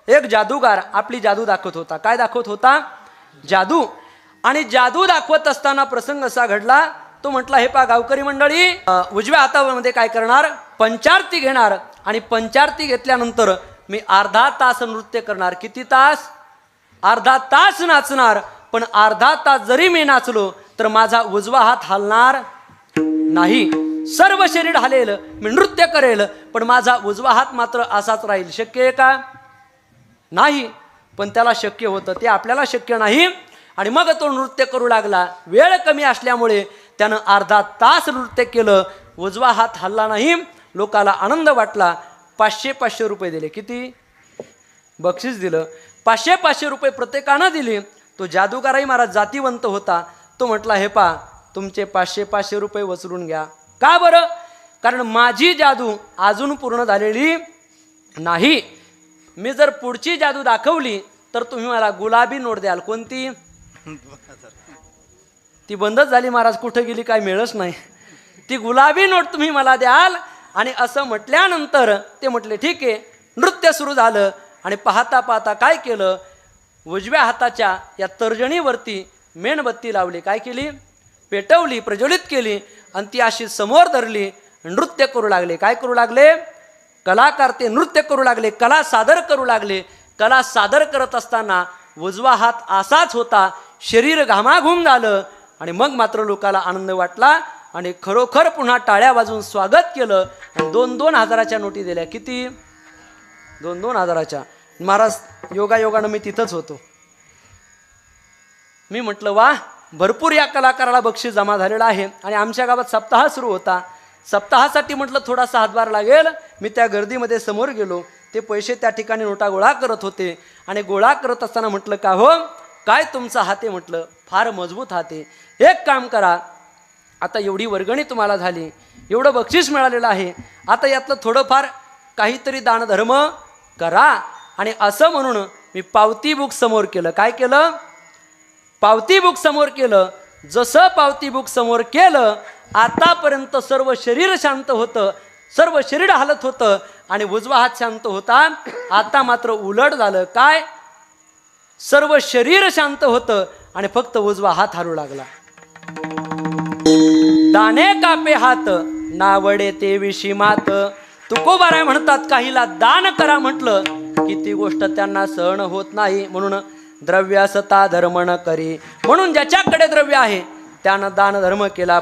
एक जादूगार आपली जादू दाखवत होता. काय दाखवत होता? जादू. आणि जादू दाखवत असताना प्रसंग असा घडला. तो म्हटला, हे पा गावकरी मंडळी, उजव्या हातामध्ये काय करणार? पंचारती घेणार. आणि पंचारती घेतल्यानंतर मी अर्धा तास नृत्य करणार. किती तास? अर्धा तास नाचणार. पण अर्धा तास जरी मी नाचलो तर माझा उजवा हात हलणार नाही. सर्व शरीर हलेल, मी नृत्य करेल, पण माझा उजवा हात मात्र असाच राहील. शक्य आहे का? नाही. पण त्याला शक्य होतं, ते आपल्याला शक्य नाही. आणि मग तो नृत्य करू लागला. वेळ कमी असल्यामुळे त्यानं अर्धा तास नृत्य केलं. उजवा हात हलला नाही. लोकाला आनंद वाटला. 500-500 रुपये दिले. किती? बक्षीस दिलं. 500-500 रुपये प्रत्येकानं दिली. तो जादूगारही महाराज जातीवंत होता. तो म्हटला, हे पा, तुमचे 500-500 रुपये वसुलून घ्या. का बरं? कारण माझी जादू अजून पूर्ण झालेली नाही. मी जर पुढची जादू दाखवली तर तुम्ही मला गुलाबी नोट द्याल. कोणती? ती बंदच झाली महाराज, कुठे गेली काय मिळच नाही. ती गुलाबी नोट तुम्ही मला द्याल. आणि असं म्हटल्यानंतर ते म्हटले, ठीक आहे. नृत्य सुरू झालं. आणि पाहता पाहता काय केलं? उजव्या हाताच्या या तर्जनीवरती मेणबत्ती लावली. काय केली? पेटवली, प्रज्वलित केली. आणि ती अशी समोर धरली. नृत्य करू लागले. काय करू लागले? कलाकार ते नृत्य करू लागले, कला सादर करू लागले. कला सादर करत असताना उजवा हात असाच होता. शरीर घामाघूम झालं. आणि मग मात्र लोकाला आनंद वाटला. आणि खरोखर पुन्हा टाळ्या वाजवून स्वागत केलं. आणि 2-2 हजाराच्या नोटी दिल्या. किती? 2-2 हजाराच्या. महाराज योगायोगानं मी तिथंच होतो. मी म्हटलं, वा, भरपूर या कलाकाराला बक्षीस जमा झालेलं आहे. आणि आमच्या गावात सप्ताह सुरू होता. सप्ताहासाठी म्हटलं थोडासा हातभार लागेल. मी त्या गर्दीमध्ये समोर गेलो. ते पैसे त्या ठिकाणी नोटा गोळा करत होते. आणि गोळा करत असताना म्हटलं, का हो, काय तुमचा हात आहे? म्हटलं, फार मजबूत हात आहे. एक काम करा, आता एवढी वर्गणी तुम्हाला झाली, एवढं बक्षीस मिळालेलं आहे, आता यातलं थोडंफार काहीतरी दानधर्म करा. आणि असं म्हणून मी पावती बुक समोर केलं. काय केलं? पावती बुक समोर केलं. जसं पावती बुक समोर केलं, आतापर्यंत सर्व शरीर शांत होतं, सर्व शरीर हालत होतं. आणि उजवा हात शांत होता. आता मात्र उलट झालं. काय? सर्व शरीर शांत होतं आणि फक्त उजवा हात हलू लागला. दाने कापे हात, नावडे ते विशी मात. तुकोबाराय म्हणतात, काहीला दान करा म्हटलं की ती गोष्ट त्यांना सहन होत नाही. म्हणून द्रव्यासता धर्म न करी. म्हणून ज्याच्याकडे द्रव्य आहे त्यानं दान धर्म केला.